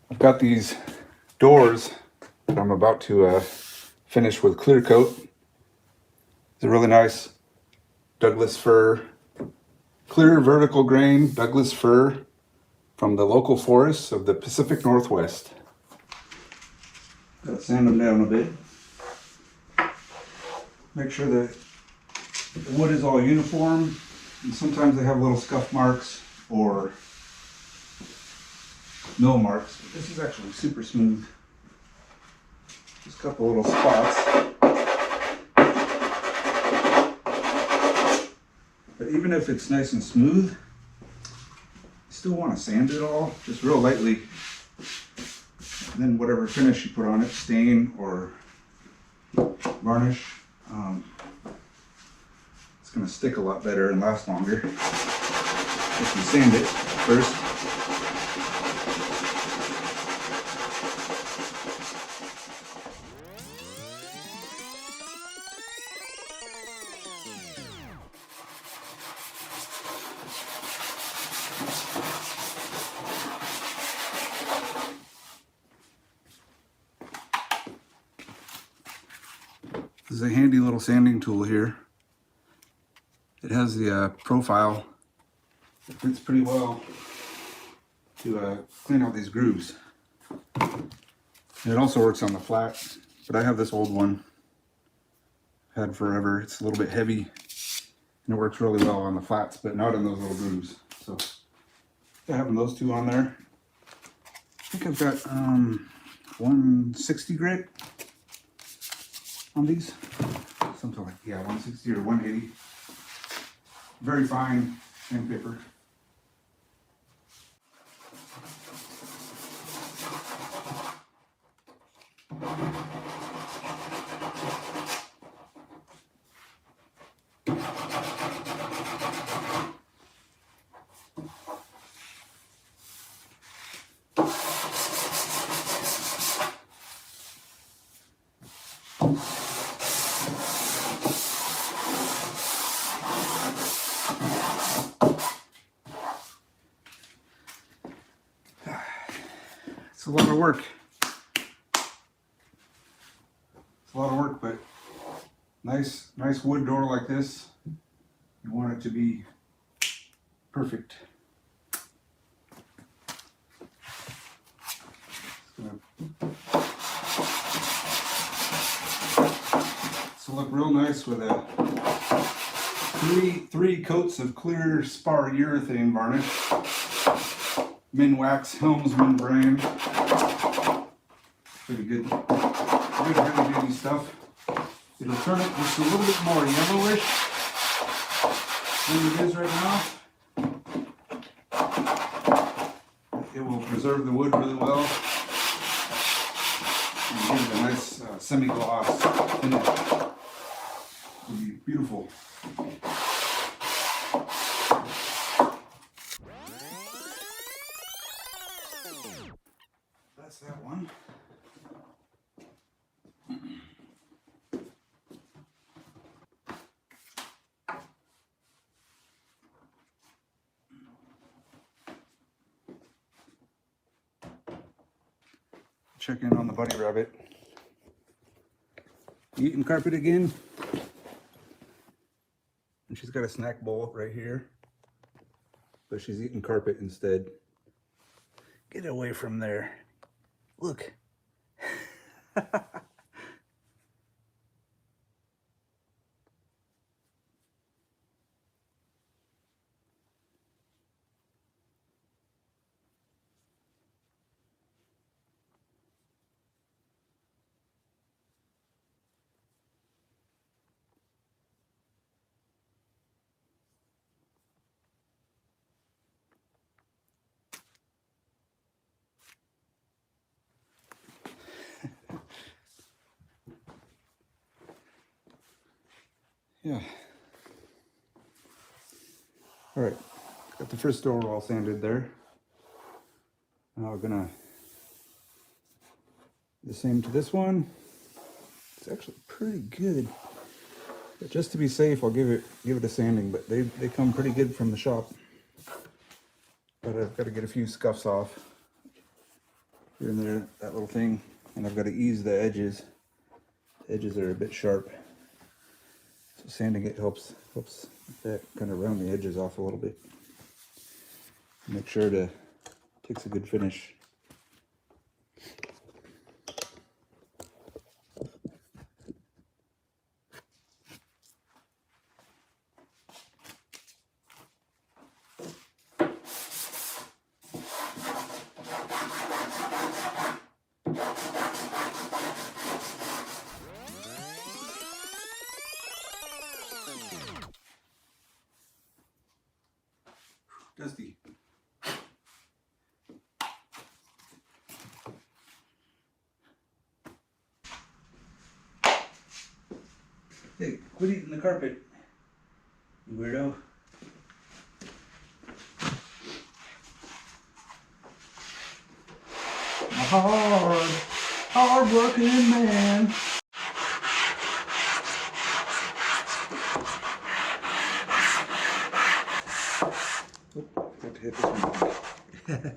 I've got these doors that I'm about to finish with clear coat. It's a really nice Douglas fir, clear vertical grain Douglas fir from the local forests of the Pacific Northwest. Gotta sand them down a bit. Make sure that the wood is all uniform, and sometimes they have little scuff marks or mill marks, but this is actually super smooth. Just a couple little spots. But even if it's nice and smooth, you still want to sand it all, just real lightly. And then whatever finish you put on it, stain or varnish, it's going to stick a lot better and last longer if you sand it first. This is a handy little sanding tool here. It has the profile that fits pretty well to clean out these grooves. And it also works on the flat, but I have this old one. I've had forever. It's a little bit heavy and it works really well on the flats, but not in those little grooves. So having those two on there. I think I've got 160 grit on these, something like, yeah, 160 or 180. Very fine sandpaper. It's a lot of work. It's a lot of work, but nice wood door like this, you want it to be perfect. This will look real nice with a three coats of clear spar urethane varnish. Minwax Helmsman brand. Pretty good. Good heavy duty stuff. It'll turn it just a little bit more yellowish than it is right now. It will preserve the wood really well and give it a nice semi-gloss finish. It'll be beautiful. That's that one. Check in on the bunny rabbit. Eating carpet again. And she's got a snack bowl right here, but she's eating carpet instead. Get away from there. Look. Yeah. All right, got the first door all sanded there. Now we're gonna do the same to this one. It's actually pretty good. But just to be safe, I'll give it a sanding, but they come pretty good from the shop. But I've got to get a few scuffs off. here and there, that little thing, and I've got to ease the edges. The edges are a bit sharp, so sanding it helps that kind of round the edges off a little bit. Make sure it takes a good finish. Dusty. Hey, quit eating the carpet, you weirdo. A hard working man. Oop, got to hit this one.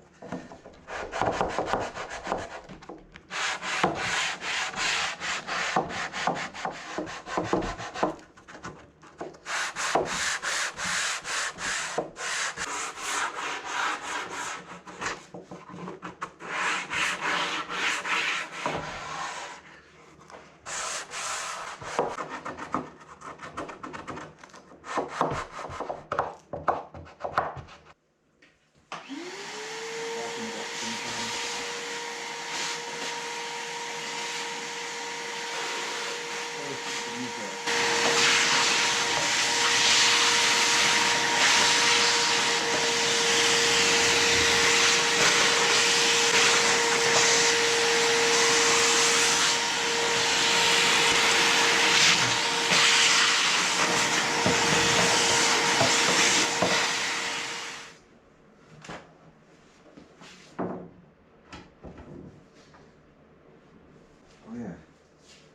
Oh yeah.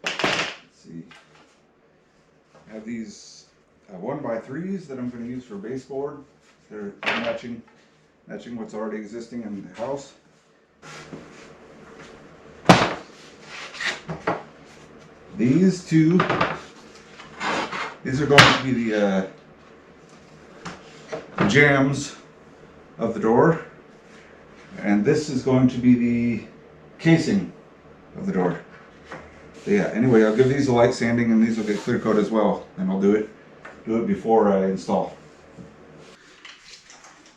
Let's see. I have these 1x3s that I'm going to use for baseboard. They're matching what's already existing in the house. These two, these are going to be the jambs of the door, and this is going to be the casing of the door. So yeah, anyway, I'll give these a light sanding, and these will get clear coat as well, and I'll do it before I install.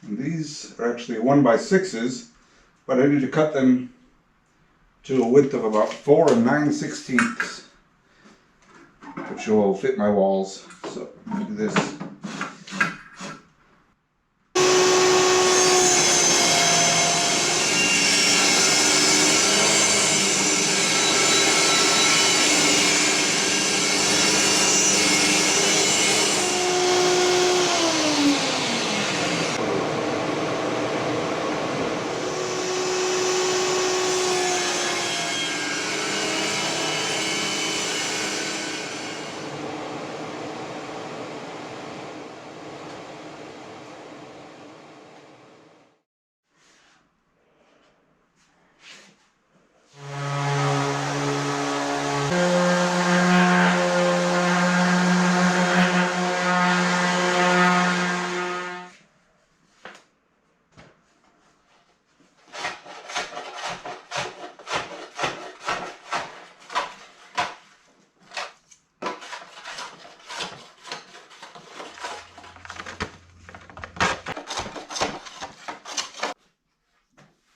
And these are actually 1x6s, but I need to cut them to a width of about 4 9/16, which will fit my walls. So I'm going to do this.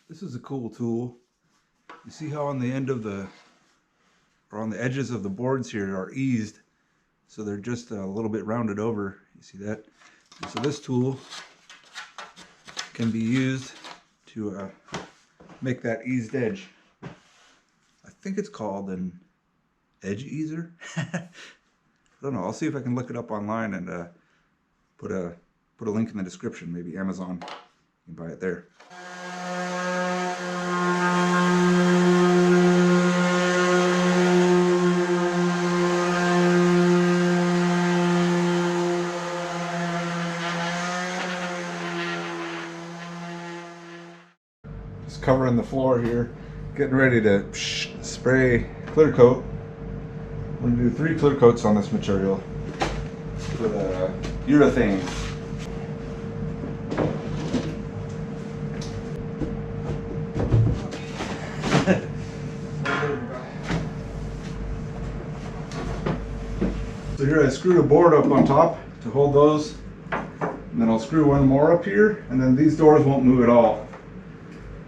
This is a cool tool. You see how on the end of on the edges of the boards here are eased, so they're just a little bit rounded over. You see that? And so this tool can be used to make that eased edge. I think it's called an edge easer. I don't know. I'll see if I can look it up online and put a link in the description. Maybe Amazon. You can buy it there. Just covering the floor here. Getting ready to spray clear coat. I'm going to do 3 clear coats on this material with urethane. So here I screwed a board up on top to hold those, and then I'll screw one more up here, and then these doors won't move at all.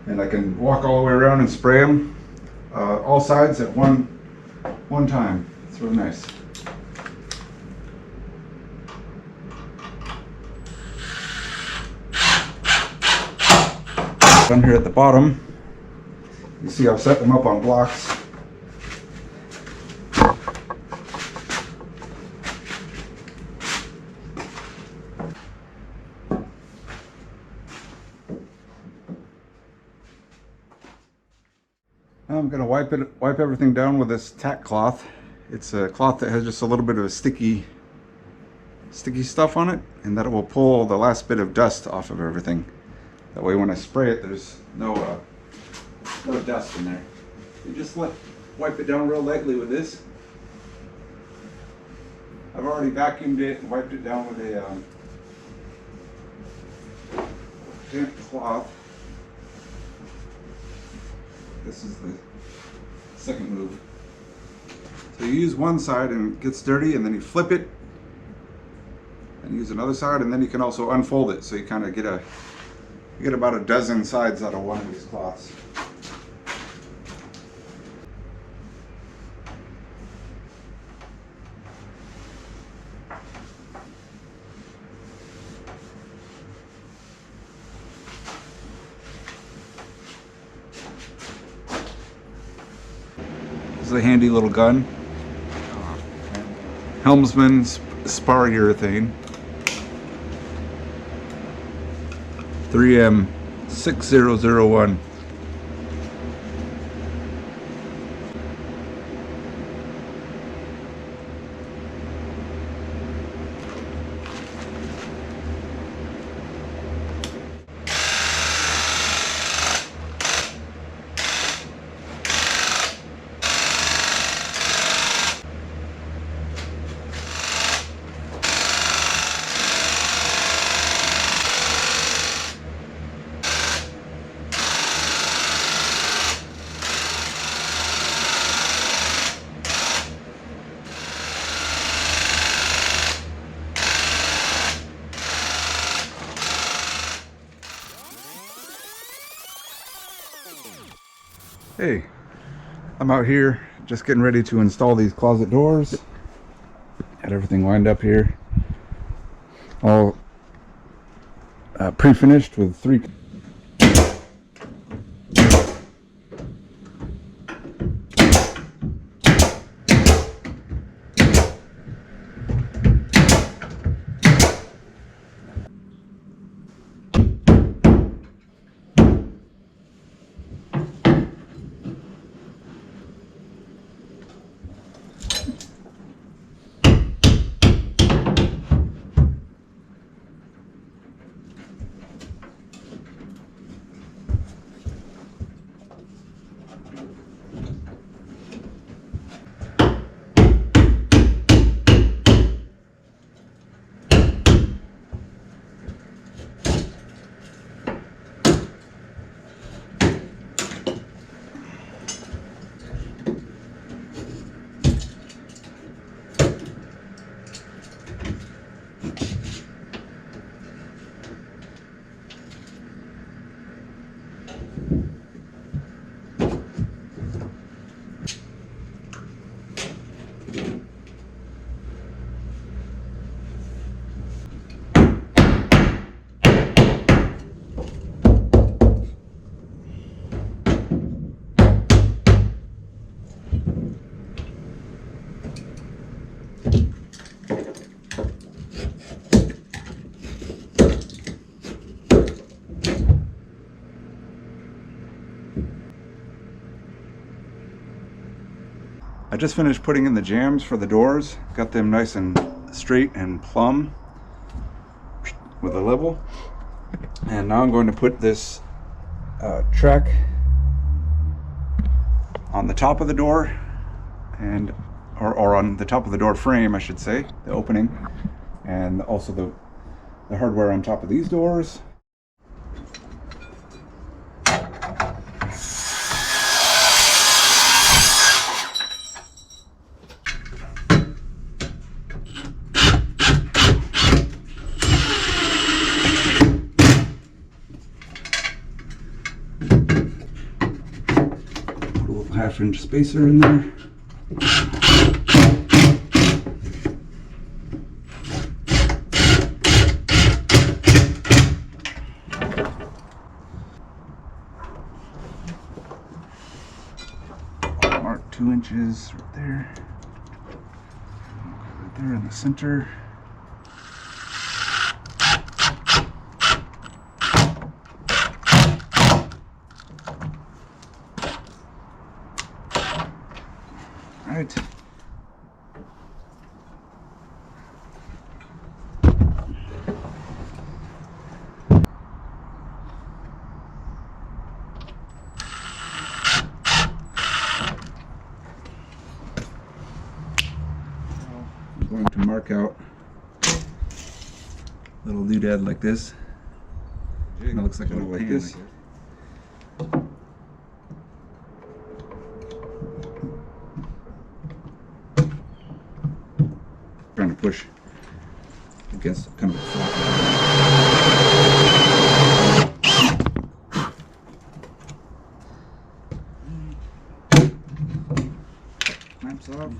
And I can walk all the way around and spray them all sides at one time. It's really nice. Down here at the bottom, you see I've set them up on blocks. Now I'm going to wipe everything down with this tack cloth. It's a cloth that has just a little bit of a sticky stuff on it, and that will pull the last bit of dust off of everything. That way when I spray it, there's no dust in there. You just wipe it down real lightly with this. I've already vacuumed it and wiped it down with a damp cloth. This is the second move. So you use one side and it gets dirty, and then you flip it and use another side, and then you can also unfold it, so you kind of get about a dozen sides out of one of these cloths. This is a handy little gun. Helmsman spar urethane. 3M 6001. Hey, I'm out here just getting ready to install these closet doors. Got everything lined up here. All pre-finished with 3. I just finished putting in the jambs for the doors. Got them nice and straight and plumb with a level. And now I'm going to put this track on the top of the door, and or on the top of the door frame, I should say, the opening, and also the hardware on top of these doors. Put a little 1/2-inch spacer in there. Mark 2 inches right there. Right there in the center. All right. I'm going to mark out a little doodad like this. It looks like a little like this. Trying to push against kind of a flat clamps off.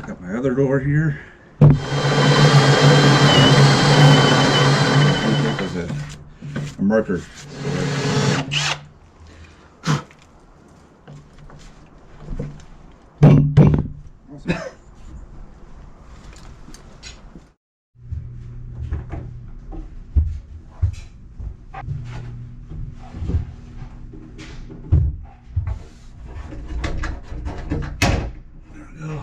Got my other door here. That was a marker. Awesome. There we go.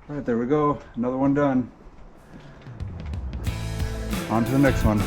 All right, there we go. Another one done. On to the next one.